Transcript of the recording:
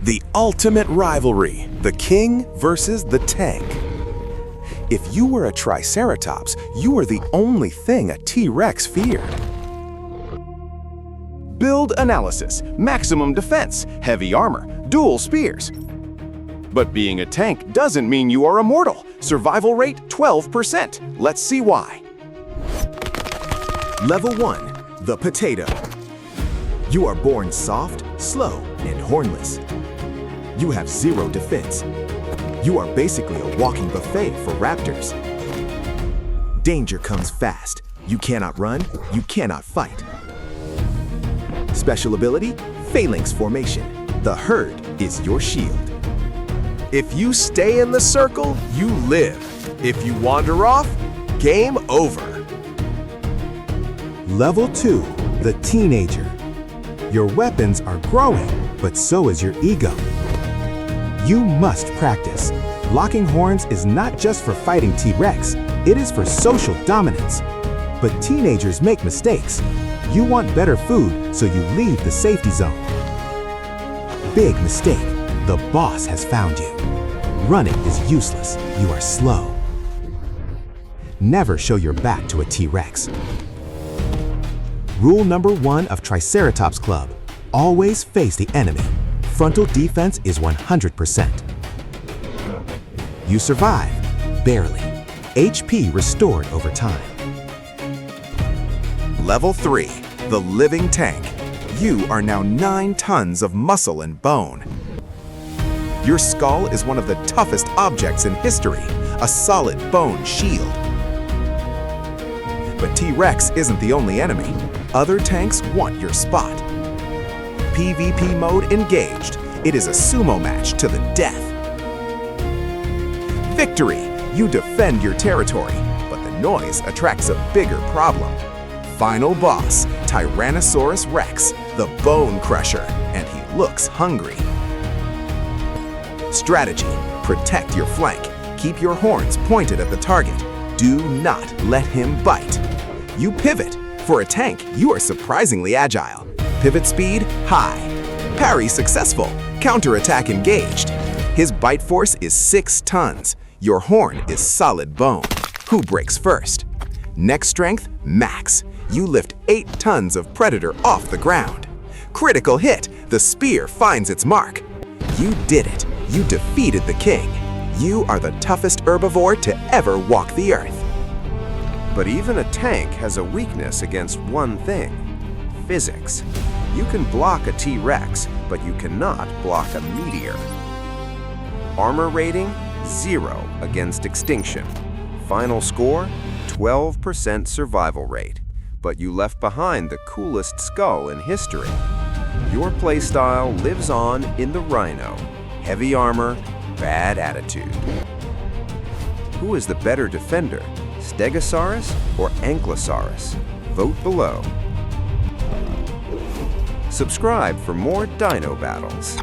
The ultimate rivalry, the king versus the tank. If you were a Triceratops, you were the only thing a T-Rex feared. Build analysis, maximum defense, heavy armor, dual spears. But being a tank doesn't mean you are immortal. Survival rate 12%. Let's see why. Level 1, the potato. You are born soft, slow, and hornless. You have 0 defense. You are basically a walking buffet for raptors. Danger comes fast. You cannot run, you cannot fight. Special ability, Phalanx formation. The herd is your shield. If you stay in the circle, you live. If you wander off, game over. Level 2, the teenager. Your weapons are growing, but so is your ego. You must practice. Locking horns is not just for fighting T-Rex, it is for social dominance. But teenagers make mistakes. You want better food, so you leave the safety zone. Big mistake. The boss has found you. Running is useless. You are slow. Never show your back to a T-Rex. Rule number 1 of Triceratops Club. Always face the enemy. Frontal defense is 100%. You survive, barely. HP restored over time. Level 3, the living tank. You are now 9 tons of muscle and bone. Your skull is one of the toughest objects in history, a solid bone shield. But T-Rex isn't the only enemy. Other tanks want your spot. PvP mode engaged. It is a sumo match to the death. Victory! You defend your territory, but the noise attracts a bigger problem. Final boss, Tyrannosaurus Rex, the bone crusher, and he looks hungry. Strategy: protect your flank. Keep your horns pointed at the target. Do not let him bite. You pivot. For a tank, you are surprisingly agile. Pivot speed, high. Parry successful. Counterattack engaged. His bite force is 6 tons. Your horn is solid bone. Who breaks first? Neck strength, max. You lift 8 tons of predator off the ground. Critical hit. The spear finds its mark. You did it. You defeated the king. You are the toughest herbivore to ever walk the earth. But even a tank has a weakness against one thing: physics. You can block a T-Rex, but you cannot block a meteor. Armor rating, 0 against extinction. Final score, 12% survival rate. But you left behind the coolest skull in history. Your playstyle lives on in the Rhino. Heavy armor, bad attitude. Who is the better defender, Stegosaurus or Ankylosaurus? Vote below. Subscribe for more dino battles.